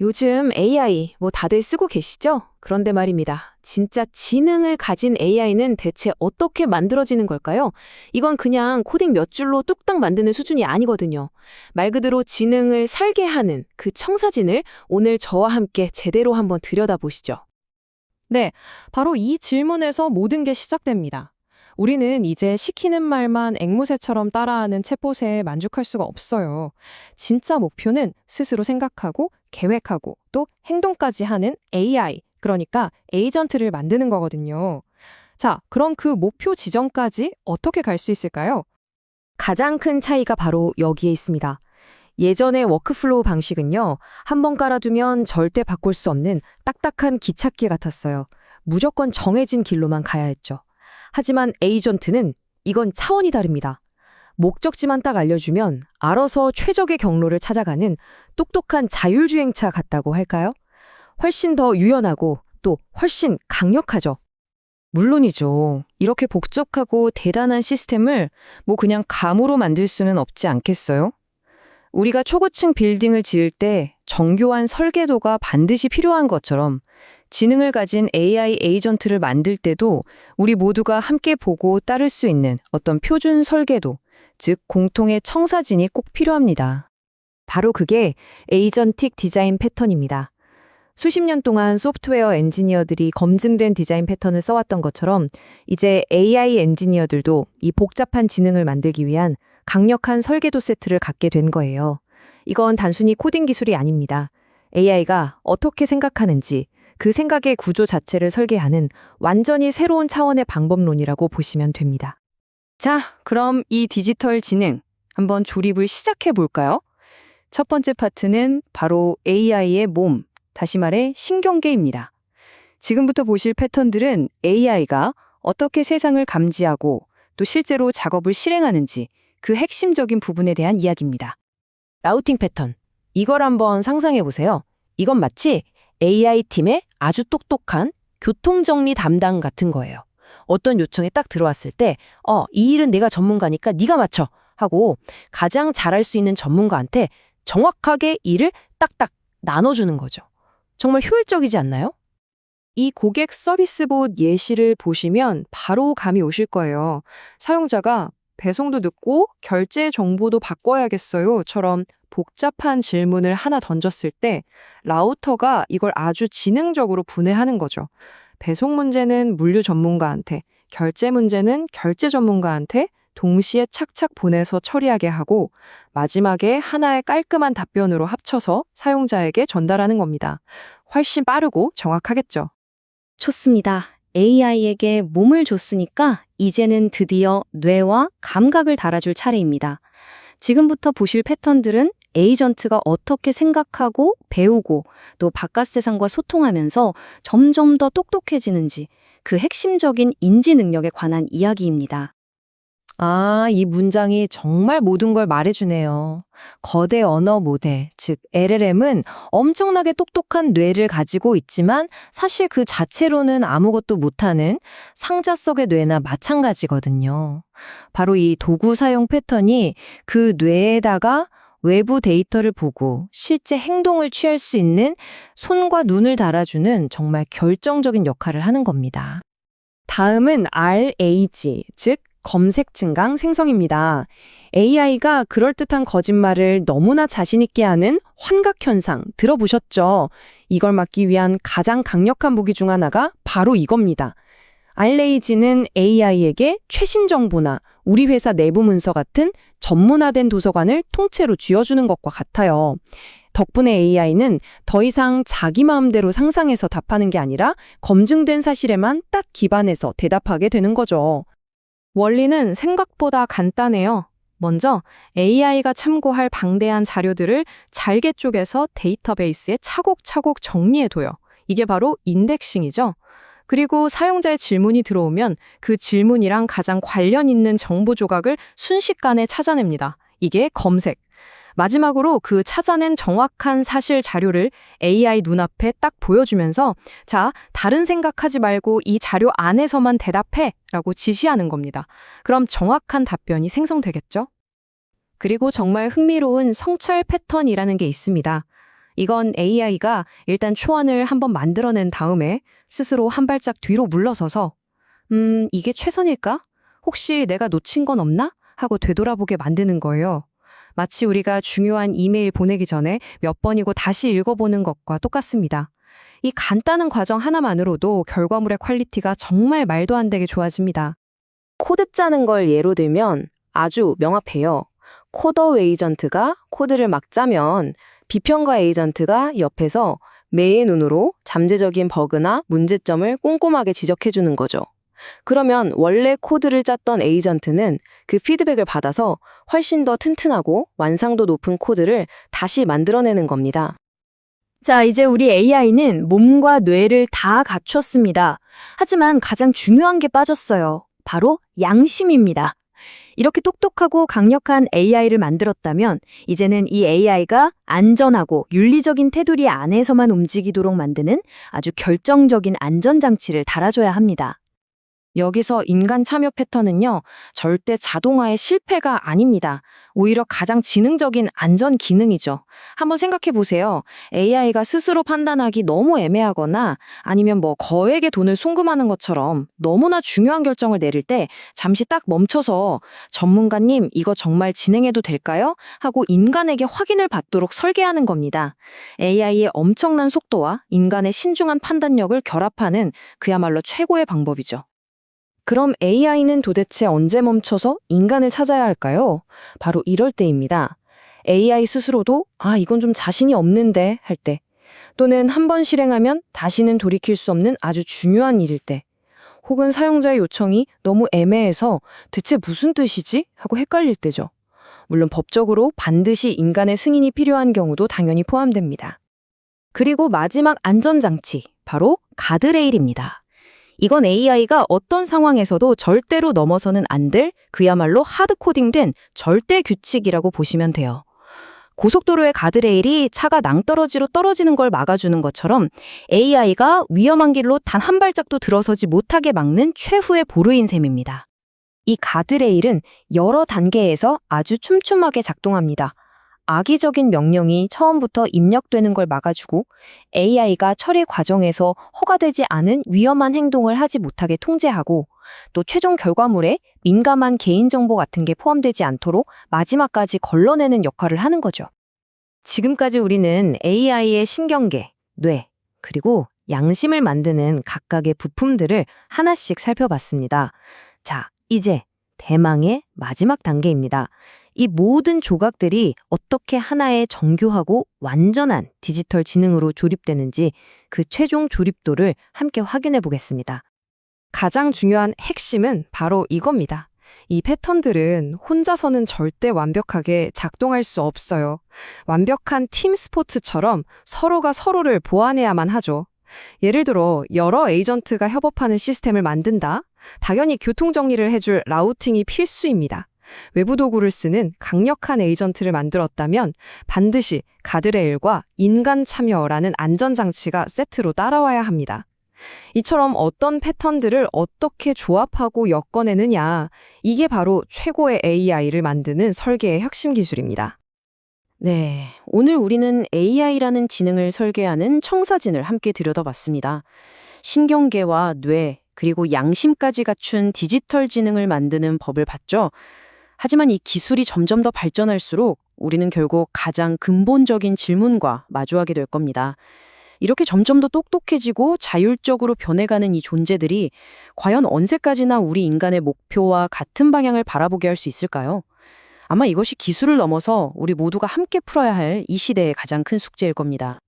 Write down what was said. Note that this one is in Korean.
요즘 AI 다들 쓰고 계시죠? 그런데 말입니다. 진짜 지능을 가진 AI는 대체 어떻게 만들어지는 걸까요? 이건 그냥 코딩 몇 줄로 뚝딱 만드는 수준이 아니거든요. 말 그대로 지능을 살게 하는 그 청사진을 오늘 저와 함께 제대로 한번 들여다보시죠. 네, 바로 이 질문에서 모든 게 시작됩니다. 우리는 이제 시키는 말만 앵무새처럼 따라하는 챗봇에 만족할 수가 없어요. 진짜 목표는 스스로 생각하고 계획하고 또 행동까지 하는 AI, 그러니까 에이전트를 만드는 거거든요. 자, 그럼 그 목표 지점까지 어떻게 갈 수 있을까요? 가장 큰 차이가 바로 여기에 있습니다. 예전의 워크플로우 방식은요, 한 번 깔아두면 절대 바꿀 수 없는 딱딱한 기찻길 같았어요. 무조건 정해진 길로만 가야 했죠. 하지만 에이전트는 이건 차원이 다릅니다. 목적지만 딱 알려주면 알아서 최적의 경로를 찾아가는 똑똑한 자율주행차 같다고 할까요? 훨씬 더 유연하고 또 훨씬 강력하죠. 물론이죠. 이렇게 복잡하고 대단한 시스템을 그냥 감으로 만들 수는 없지 않겠어요? 우리가 초고층 빌딩을 지을 때 정교한 설계도가 반드시 필요한 것처럼 지능을 가진 AI 에이전트를 만들 때도 우리 모두가 함께 보고 따를 수 있는 어떤 표준 설계도, 즉 공통의 청사진이 꼭 필요합니다. 바로 그게 에이전틱 디자인 패턴입니다. 수십 년 동안 소프트웨어 엔지니어들이 검증된 디자인 패턴을 써왔던 것처럼 이제 AI 엔지니어들도 이 복잡한 지능을 만들기 위한 강력한 설계도 세트를 갖게 된 거예요. 이건 단순히 코딩 기술이 아닙니다. AI가 어떻게 생각하는지 그 생각의 구조 자체를 설계하는 완전히 새로운 차원의 방법론이라고 보시면 됩니다. 자, 그럼 이 디지털 지능 한번 조립을 시작해 볼까요? 첫 번째 파트는 바로 AI의 몸, 다시 말해 신경계입니다. 지금부터 보실 패턴들은 AI가 어떻게 세상을 감지하고 또 실제로 작업을 실행하는지 그 핵심적인 부분에 대한 이야기입니다. 라우팅 패턴. 이걸 한번 상상해 보세요. 이건 마치 AI팀의 아주 똑똑한 교통정리 담당 같은 거예요. 어떤 요청이 딱 들어왔을 때 이 일은 내가 전문가니까 네가 맞춰 하고 가장 잘할 수 있는 전문가한테 정확하게 일을 딱딱 나눠주는 거죠. 정말 효율적이지 않나요? 이 고객 서비스봇 예시를 보시면 바로 감이 오실 거예요. 사용자가 배송도 늦고 결제 정보도 바꿔야겠어요.처럼 복잡한 질문을 하나 던졌을 때 라우터가 이걸 아주 지능적으로 분해하는 거죠. 배송 문제는 물류 전문가한테, 결제 문제는 결제 전문가한테 동시에 착착 보내서 처리하게 하고 마지막에 하나의 깔끔한 답변으로 합쳐서 사용자에게 전달하는 겁니다. 훨씬 빠르고 정확하겠죠. 좋습니다. AI에게 몸을 줬으니까 이제는 드디어 뇌와 감각을 달아줄 차례입니다. 지금부터 보실 패턴들은 에이전트가 어떻게 생각하고 배우고 또 바깥 세상과 소통하면서 점점 더 똑똑해지는지 그 핵심적인 인지 능력에 관한 이야기입니다. 이 문장이 정말 모든 걸 말해주네요. 거대 언어 모델, 즉 LLM은 엄청나게 똑똑한 뇌를 가지고 있지만 사실 그 자체로는 아무것도 못하는 상자 속의 뇌나 마찬가지거든요. 바로 이 도구 사용 패턴이 그 뇌에다가 외부 데이터를 보고 실제 행동을 취할 수 있는 손과 눈을 달아주는 정말 결정적인 역할을 하는 겁니다. 다음은 RAG, 즉 검색 증강 생성입니다. AI가 그럴듯한 거짓말을 너무나 자신 있게 하는 환각 현상 들어보셨죠? 이걸 막기 위한 가장 강력한 무기 중 하나가 바로 이겁니다. RAG는 AI에게 최신 정보나 우리 회사 내부 문서 같은 전문화된 도서관을 통째로 쥐어주는 것과 같아요. 덕분에 AI는 더 이상 자기 마음대로 상상해서 답하는 게 아니라 검증된 사실에만 딱 기반해서 대답하게 되는 거죠. 원리는 생각보다 간단해요. 먼저 AI가 참고할 방대한 자료들을 잘게 쪼개서 데이터베이스에 차곡차곡 정리해둬요. 이게 바로 인덱싱이죠. 그리고 사용자의 질문이 들어오면 그 질문이랑 가장 관련 있는 정보 조각을 순식간에 찾아냅니다. 이게 검색. 마지막으로 그 찾아낸 정확한 사실 자료를 AI 눈앞에 딱 보여주면서 자, 다른 생각하지 말고 이 자료 안에서만 대답해 라고 지시하는 겁니다. 그럼 정확한 답변이 생성되겠죠? 그리고 정말 흥미로운 성찰 패턴이라는 게 있습니다. 이건 AI가 일단 초안을 한번 만들어낸 다음에 스스로 한 발짝 뒤로 물러서서 이게 최선일까? 혹시 내가 놓친 건 없나? 하고 되돌아보게 만드는 거예요. 마치 우리가 중요한 이메일 보내기 전에 몇 번이고 다시 읽어보는 것과 똑같습니다. 이 간단한 과정 하나만으로도 결과물의 퀄리티가 정말 말도 안 되게 좋아집니다. 코드 짜는 걸 예로 들면 아주 명확해요. 코더 에이전트가 코드를 막 짜면 비평가 에이전트가 옆에서 매의 눈으로 잠재적인 버그나 문제점을 꼼꼼하게 지적해주는 거죠. 그러면 원래 코드를 짰던 에이전트는 그 피드백을 받아서 훨씬 더 튼튼하고 완성도 높은 코드를 다시 만들어내는 겁니다. 자, 이제 우리 AI는 몸과 뇌를 다 갖췄습니다. 하지만 가장 중요한 게 빠졌어요. 바로 양심입니다. 이렇게 똑똑하고 강력한 AI를 만들었다면 이제는 이 AI가 안전하고 윤리적인 테두리 안에서만 움직이도록 만드는 아주 결정적인 안전장치를 달아줘야 합니다. 여기서 인간 참여 패턴은요, 절대 자동화의 실패가 아닙니다. 오히려 가장 지능적인 안전 기능이죠. 한번 생각해 보세요. AI가 스스로 판단하기 너무 애매하거나 아니면 거액의 돈을 송금하는 것처럼 너무나 중요한 결정을 내릴 때 잠시 딱 멈춰서 전문가님, 이거 정말 진행해도 될까요? 하고 인간에게 확인을 받도록 설계하는 겁니다. AI의 엄청난 속도와 인간의 신중한 판단력을 결합하는 그야말로 최고의 방법이죠. 그럼 AI는 도대체 언제 멈춰서 인간을 찾아야 할까요? 바로 이럴 때입니다. AI 스스로도 이건 좀 자신이 없는데 할 때, 또는 한 번 실행하면 다시는 돌이킬 수 없는 아주 중요한 일일 때, 혹은 사용자의 요청이 너무 애매해서 대체 무슨 뜻이지? 하고 헷갈릴 때죠. 물론 법적으로 반드시 인간의 승인이 필요한 경우도 당연히 포함됩니다. 그리고 마지막 안전장치, 바로 가드레일입니다. 이건 AI가 어떤 상황에서도 절대로 넘어서는 안 될 그야말로 하드코딩된 절대 규칙이라고 보시면 돼요. 고속도로의 가드레일이 차가 낭떠러지로 떨어지는 걸 막아주는 것처럼 AI가 위험한 길로 단 한 발짝도 들어서지 못하게 막는 최후의 보루인 셈입니다. 이 가드레일은 여러 단계에서 아주 촘촘하게 작동합니다. 악의적인 명령이 처음부터 입력되는 걸 막아주고 AI가 처리 과정에서 허가되지 않은 위험한 행동을 하지 못하게 통제하고 또 최종 결과물에 민감한 개인정보 같은 게 포함되지 않도록 마지막까지 걸러내는 역할을 하는 거죠. 지금까지 우리는 AI의 신경계, 뇌, 그리고 양심을 만드는 각각의 부품들을 하나씩 살펴봤습니다. 자, 이제 대망의 마지막 단계입니다. 이 모든 조각들이 어떻게 하나의 정교하고 완전한 디지털 지능으로 조립되는지 그 최종 조립도를 함께 확인해 보겠습니다. 가장 중요한 핵심은 바로 이겁니다. 이 패턴들은 혼자서는 절대 완벽하게 작동할 수 없어요. 완벽한 팀 스포츠처럼 서로가 서로를 보완해야만 하죠. 예를 들어 여러 에이전트가 협업하는 시스템을 만든다? 당연히 교통정리를 해줄 라우팅이 필수입니다. 외부 도구를 쓰는 강력한 에이전트를 만들었다면 반드시 가드레일과 인간 참여라는 안전장치가 세트로 따라와야 합니다. 이처럼 어떤 패턴들을 어떻게 조합하고 엮어내느냐, 이게 바로 최고의 AI를 만드는 설계의 핵심 기술입니다. 네, 오늘 우리는 AI라는 지능을 설계하는 청사진을 함께 들여다봤습니다. 신경계와 뇌, 그리고 양심까지 갖춘 디지털 지능을 만드는 법을 봤죠. 하지만 이 기술이 점점 더 발전할수록 우리는 결국 가장 근본적인 질문과 마주하게 될 겁니다. 이렇게 점점 더 똑똑해지고 자율적으로 변해가는 이 존재들이 과연 언제까지나 우리 인간의 목표와 같은 방향을 바라보게 할 수 있을까요? 아마 이것이 기술을 넘어서 우리 모두가 함께 풀어야 할 이 시대의 가장 큰 숙제일 겁니다.